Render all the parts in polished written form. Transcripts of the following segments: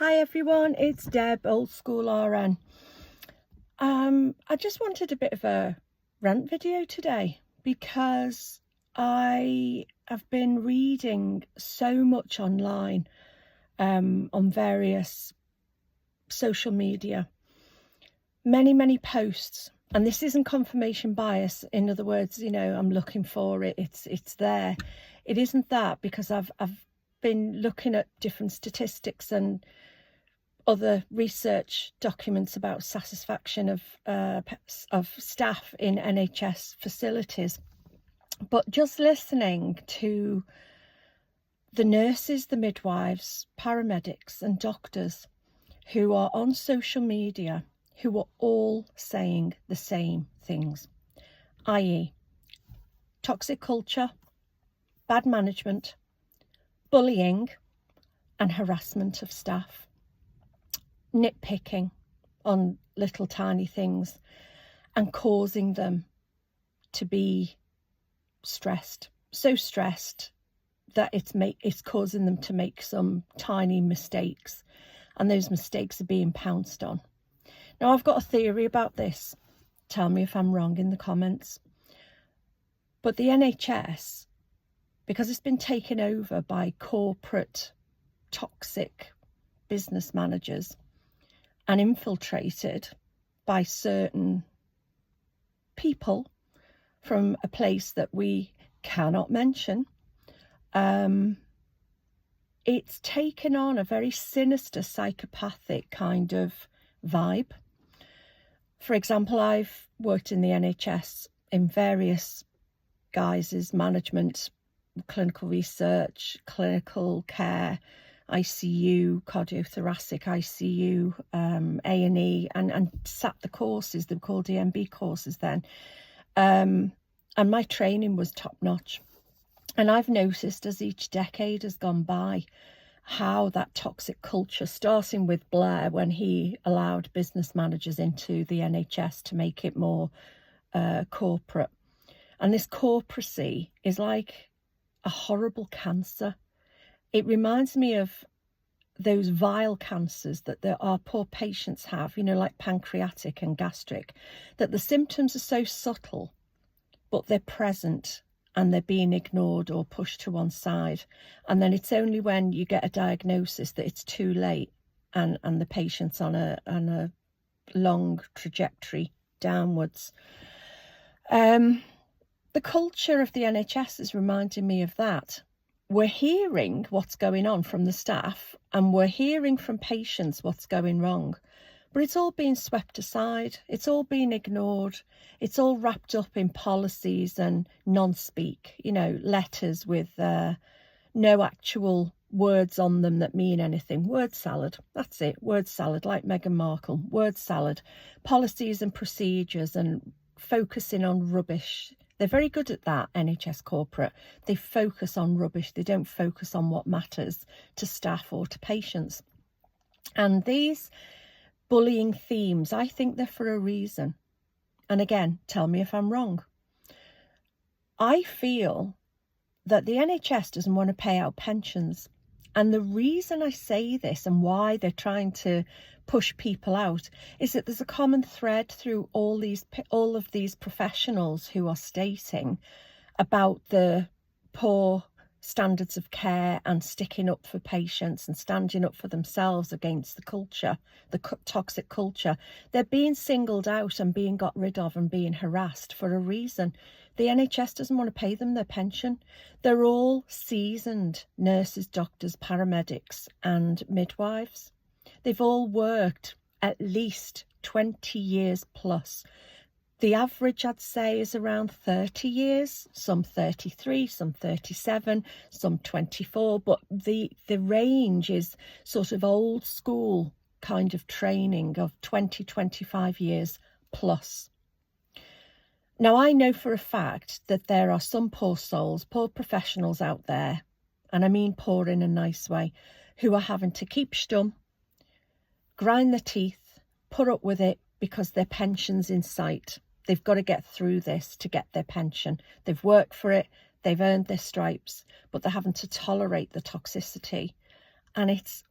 Hi everyone, it's Deb, old school RN. I just wanted a bit of a rant video today because I have been reading so much online on various social media, many posts, and this isn't confirmation bias. In other words, I'm looking for it, it's there. It isn't that, because I've been looking at different statistics and other research documents about satisfaction of staff in NHS facilities. But just listening to the nurses, the midwives, paramedics and doctors who are on social media, who are all saying the same things, i.e. toxic culture, bad management, bullying and harassment of staff, nitpicking on little tiny things and causing them to be stressed, so stressed that it's causing them to make some tiny mistakes, and those mistakes are being pounced on. Now, I've got a theory about this. Tell me if I'm wrong in the comments. But the NHS, because it's been taken over by corporate toxic business managers and infiltrated by certain people from a place that we cannot mention, it's taken on a very sinister, psychopathic kind of vibe. For example, I've worked in the NHS in various guises: management, clinical research, clinical care, ICU, cardiothoracic ICU, A&E, and sat the courses. They were called DMB courses then. And my training was top notch. And I've noticed as each decade has gone by how that toxic culture, starting with Blair when he allowed business managers into the NHS to make it more corporate. And this corporacy is like a horrible cancer. It reminds me of those vile cancers that our poor patients have, like pancreatic and gastric, that the symptoms are so subtle, but they're present and they're being ignored or pushed to one side. And then it's only when you get a diagnosis that it's too late and the patient's on a long trajectory downwards. The culture of the NHS is reminding me of that. We're hearing what's going on from the staff and we're hearing from patients what's going wrong, but it's all being swept aside. It's all being ignored. It's all wrapped up in policies and non-speak, letters with no actual words on them that mean anything. Word salad, that's it, word salad, like Meghan Markle, word salad. Policies and procedures and focusing on rubbish. They're very good at that, NHS corporate. They focus on rubbish. They don't focus on what matters to staff or to patients. And these bullying themes, I think they're for a reason. And again, tell me if I'm wrong. I feel that the NHS doesn't want to pay out pensions. And the reason I say this and why they're trying to push people out is that there's a common thread through all of these professionals who are stating about the poor standards of care and sticking up for patients and standing up for themselves against the culture, the toxic culture. They're being singled out and being got rid of and being harassed for a reason. The NHS doesn't want to pay them their pension. They're all seasoned nurses, doctors, paramedics and midwives. They've all worked at least 20 years plus. The average, I'd say, is around 30 years, some 33, some 37, some 24, but the range is sort of old school kind of training of 20, 25 years plus. Now, I know for a fact that there are some poor souls, poor professionals out there, and I mean poor in a nice way, who are having to keep stum, grind their teeth, put up with it because their pension's in sight. They've got to get through this to get their pension. They've worked for it, they've earned their stripes, but they're having to tolerate the toxicity. And it's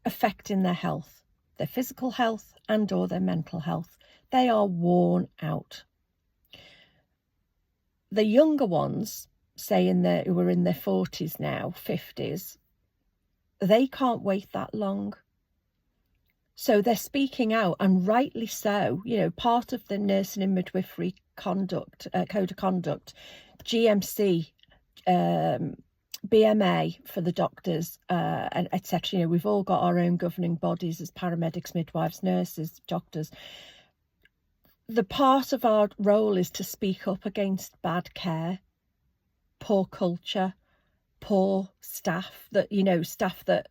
affecting their health, their physical health and or their mental health. They are worn out. The younger ones, say who are in their 40s now, 50s, they can't wait that long. So they're speaking out, and rightly so. You know, part of the nursing and midwifery code of conduct, GMC, BMA for the doctors, and etc. You know, we've all got our own governing bodies as paramedics, midwives, nurses, doctors. The part of our role is to speak up against bad care, poor culture, poor staff staff that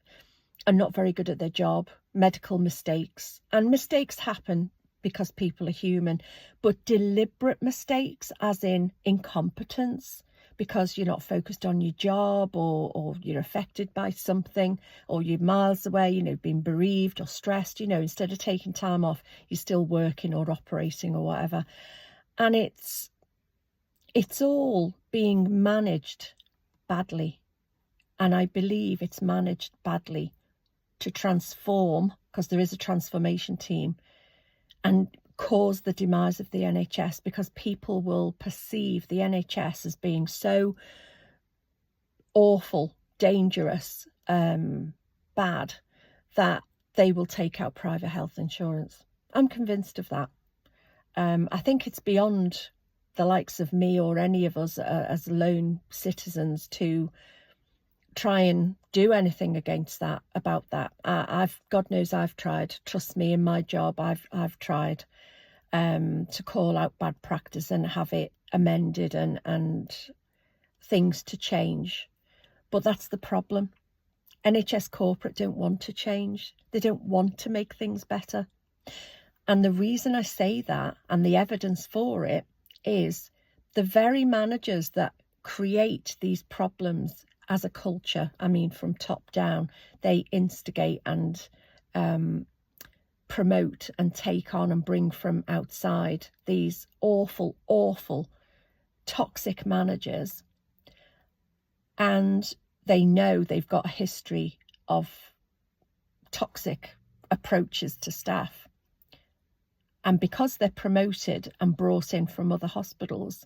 are not very good at their job, medical mistakes. And mistakes happen because people are human, but deliberate mistakes, as in incompetence, because you're not focused on your job, or you're affected by something, or you're miles away, you know, being bereaved or stressed, you know, instead of taking time off, you're still working or operating or whatever. And it's all being managed badly. And I believe it's managed badly to transform, because there is a transformation team, and cause the demise of the NHS, because people will perceive the NHS as being so awful, dangerous, bad, that they will take out private health insurance. I'm convinced of that. I think it's beyond the likes of me or any of us as lone citizens to try and do anything about that. God knows I've tried. Trust me, in my job, I've tried to call out bad practice and have it amended and things to change. But that's the problem. NHS corporate don't want to change. They don't want to make things better. And the reason I say that, and the evidence for it, is the very managers that create these problems as a culture, I mean, from top down, they instigate and promote and take on and bring from outside these awful, awful, toxic managers. And they know they've got a history of toxic approaches to staff. And because they're promoted and brought in from other hospitals,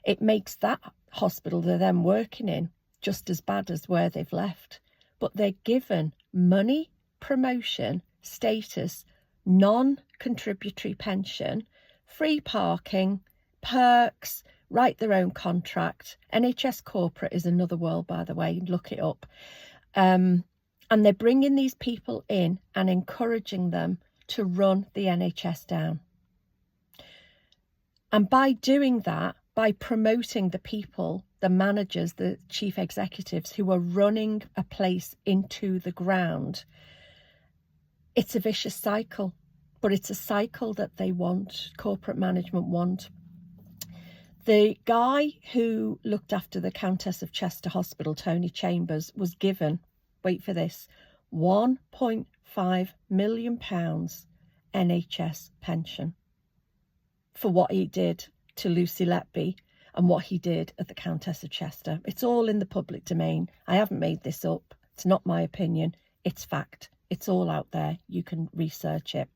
it makes that hospital they're then working in just as bad as where they've left. But they're given money, promotion, status, non-contributory pension, free parking, perks, write their own contract. NHS corporate is another world, by the way, look it up. And they're bringing these people in and encouraging them to run the NHS down. And by doing that, by promoting the people, the managers, the chief executives who are running a place into the ground, it's a vicious cycle, but it's a cycle that they want, corporate management want. The guy who looked after the Countess of Chester Hospital, Tony Chambers, was given, wait for this, £1.5 million NHS pension for what he did to Lucy Letby and what he did at the Countess of Chester. It's all in the public domain. I haven't made this up. It's not my opinion. It's fact. It's all out there. You can research it.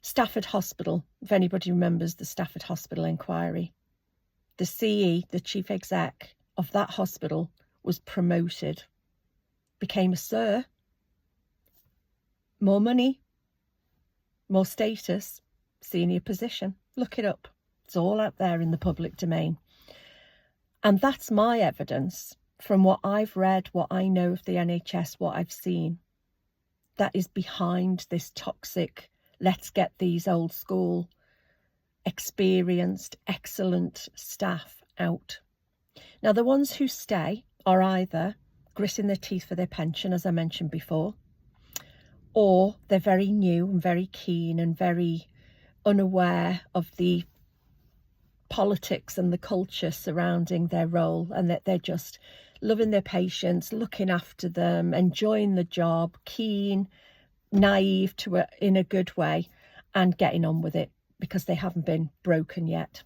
Stafford Hospital, if anybody remembers the Stafford Hospital inquiry, the CE, the chief exec of that hospital, was promoted, became a sir, more money, more status, senior position. Look it up. It's all out there in the public domain. And that's my evidence from what I've read, what I know of the NHS, what I've seen, that is behind this toxic, let's get these old school, experienced, excellent staff out. Now, the ones who stay are either gritting their teeth for their pension, as I mentioned before, or they're very new and very keen and very unaware of the politics and the culture surrounding their role, and that they're just loving their patients, looking after them, enjoying the job, keen, naive in a good way, and getting on with it because they haven't been broken yet.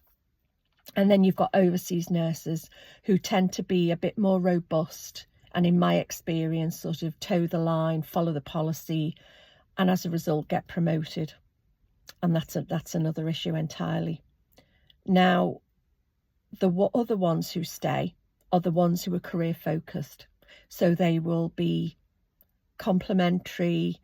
And then you've got overseas nurses who tend to be a bit more robust and in my experience sort of toe the line, follow the policy, and as a result get promoted. And that's another issue entirely. Now, the other ones who stay are the ones who are career focused. So they will be complementary,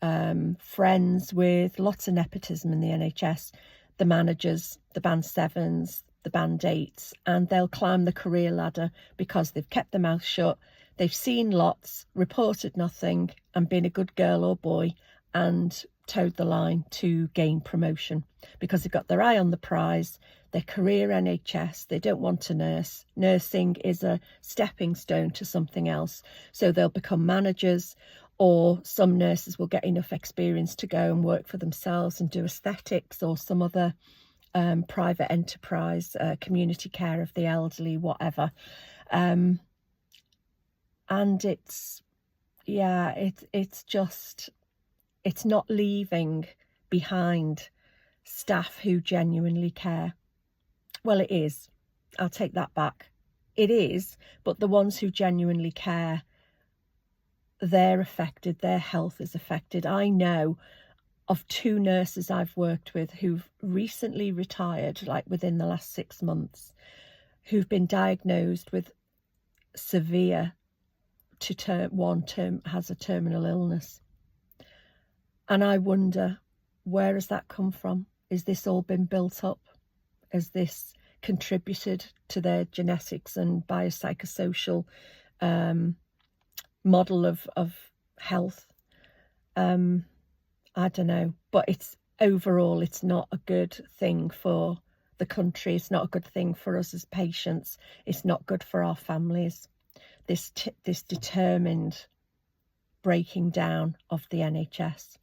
friends with lots of nepotism in the NHS, the managers, the band 7s, the band 8s, and they'll climb the career ladder because they've kept their mouth shut, they've seen lots, reported nothing, and been a good girl or boy and towed the line to gain promotion because they've got their eye on the prize, their career NHS, they don't want to nurse. Nursing is a stepping stone to something else. So they'll become managers, or some nurses will get enough experience to go and work for themselves and do aesthetics or some other private enterprise, community care of the elderly, whatever. And it's not leaving behind staff who genuinely care. Well, it is. I'll take that back. It is, but the ones who genuinely care, they're affected, their health is affected. I know of 2 nurses I've worked with who've recently retired, like within the last 6 months, who've been diagnosed with severe one term has a terminal illness. And I wonder, where has that come from? Is this all been built up? Has this contributed to their genetics and biopsychosocial model of health? I don't know, but it's not a good thing for the country. It's not a good thing for us as patients. It's not good for our families. This determined breaking down of the NHS.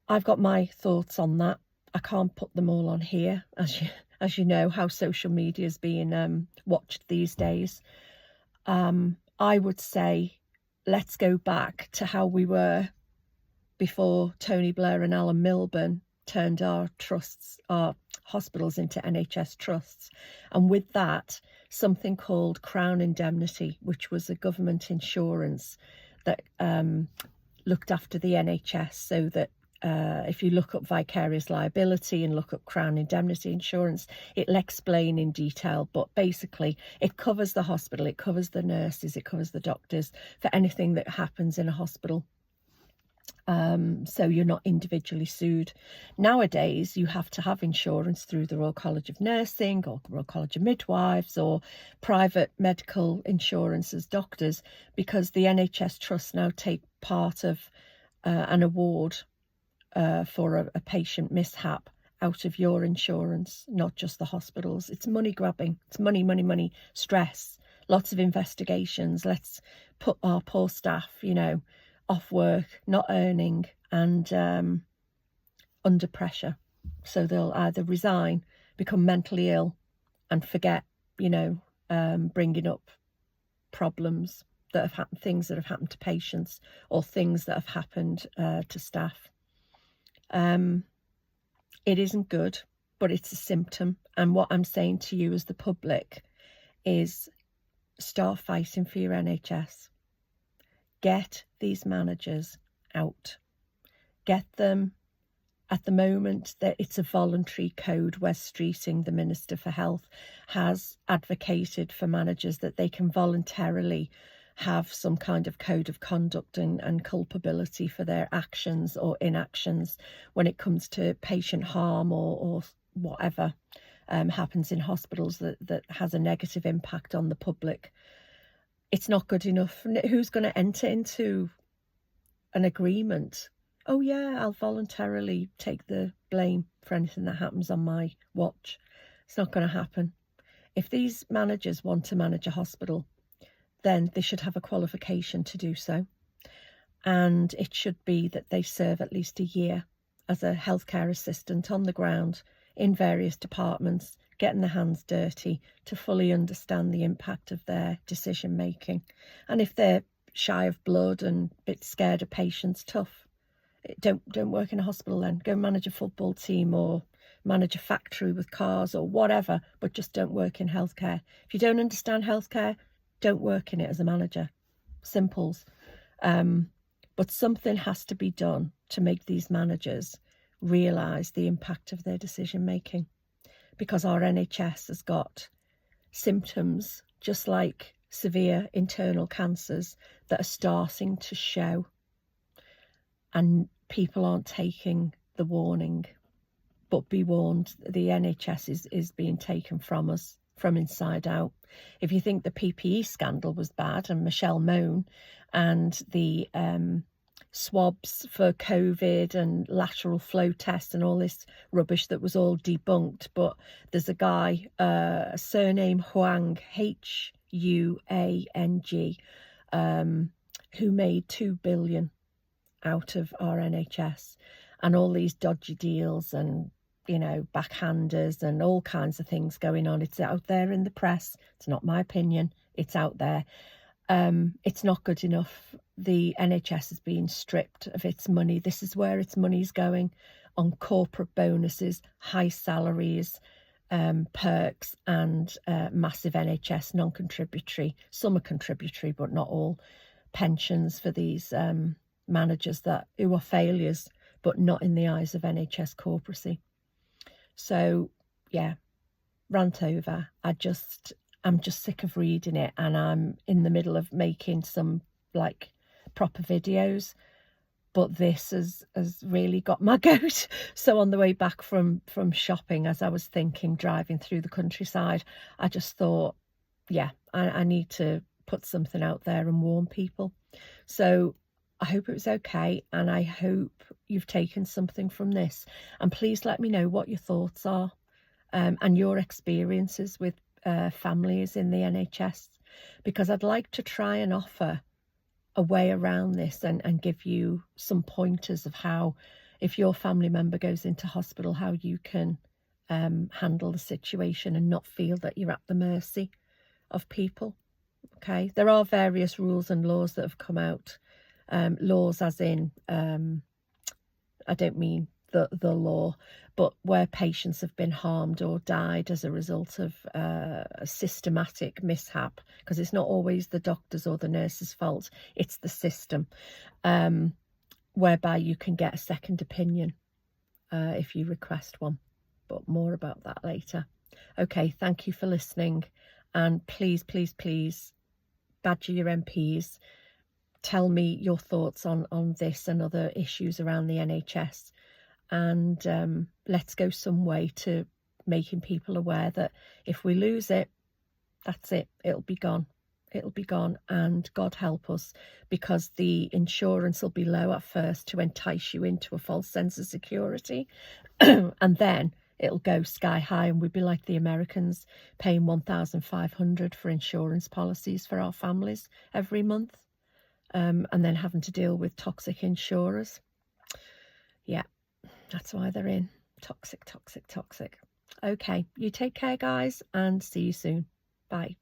I've got my thoughts on that. I can't put them all on here, as you know how social media is being watched these days. I would say let's go back to how we were before Tony Blair and Alan Milburn turned our hospitals into NHS trusts. And with that, something called Crown Indemnity, which was a government insurance that looked after the NHS, so that if you look up vicarious liability and look up Crown Indemnity insurance, it'll explain in detail, but basically it covers the hospital, it covers the nurses, it covers the doctors for anything that happens in a hospital. So you're not individually sued. Nowadays, you have to have insurance through the Royal College of Nursing or Royal College of Midwives or private medical insurance as doctors, because the NHS trusts now take part of an award for a patient mishap out of your insurance, not just the hospitals. It's money grabbing. It's money, stress, lots of investigations. Let's put our poor staff, off work, not earning, and under pressure. So they'll either resign, become mentally ill, and forget, bringing up problems that have happened, things that have happened to patients, or things that have happened to staff. It isn't good, but it's a symptom. And what I'm saying to you as the public is start fighting for your NHS. Get these managers out. Get them. At the moment, that it's a voluntary code. Wes Streeting, the Minister for Health, has advocated for managers that they can voluntarily have some kind of code of conduct and culpability for their actions or inactions when it comes to patient harm or whatever happens in hospitals that has a negative impact on the public. It's not good enough. Who's going to enter into an agreement? Oh yeah, I'll voluntarily take the blame for anything that happens on my watch. It's not going to happen. If these managers want to manage a hospital, then they should have a qualification to do so. And it should be that they serve at least a year as a healthcare assistant on the ground in various departments, getting their hands dirty to fully understand the impact of their decision making. And if they're shy of blood and a bit scared of patients, tough. Don't work in a hospital then. Go manage a football team or manage a factory with cars or whatever, but just don't work in healthcare. If you don't understand healthcare, don't work in it as a manager. Simples. But something has to be done to make these managers realise the impact of their decision making, because our NHS has got symptoms just like severe internal cancers that are starting to show, and people aren't taking the warning. But be warned, the NHS is being taken from us from inside out. If you think the PPE scandal was bad, and Michelle Mone, and the swabs for COVID and lateral flow tests and all this rubbish that was all debunked, but there's a guy, surname Huang, Huang, who made 2 billion out of our NHS, and all these dodgy deals and, you know, backhanders and all kinds of things going on. It's out there in the press. It's not my opinion. It's out there. It's not good enough. The NHS is being stripped of its money. This is where its money's going, on corporate bonuses, high salaries, perks, and massive NHS non-contributory. Some are contributory, but not all. Pensions for these managers who are failures, but not in the eyes of NHS corporacy. So yeah, rant over. I'm just sick of reading it, and I'm in the middle of making some like proper videos, but this has really got my goat. So on the way back from shopping, as I was driving through the countryside, I just thought, yeah, I need to put something out there and warn people. So I hope it was okay, and I hope you've taken something from this. And please let me know what your thoughts are, and your experiences with families in the NHS, because I'd like to try and offer a way around this and give you some pointers of how, if your family member goes into hospital, how you can handle the situation and not feel that you're at the mercy of people. Okay, there are various rules and laws that have come out. Laws as in, I don't mean the law, but where patients have been harmed or died as a result of a systematic mishap, because it's not always the doctor's or the nurse's fault, it's the system, whereby you can get a second opinion if you request one. But more about that later. Okay, thank you for listening, and please, please, please badger your MPs. Tell me your thoughts on this and other issues around the NHS, and let's go some way to making people aware that if we lose it, that's it. It'll be gone. It'll be gone, and God help us, because the insurance will be low at first to entice you into a false sense of security, and then it'll go sky high, and we'd be like the Americans, paying $1,500 for insurance policies for our families every month. And then having to deal with toxic insurers. Yeah, that's why they're in. Toxic, toxic, toxic. Okay, you take care, guys, and see you soon. Bye.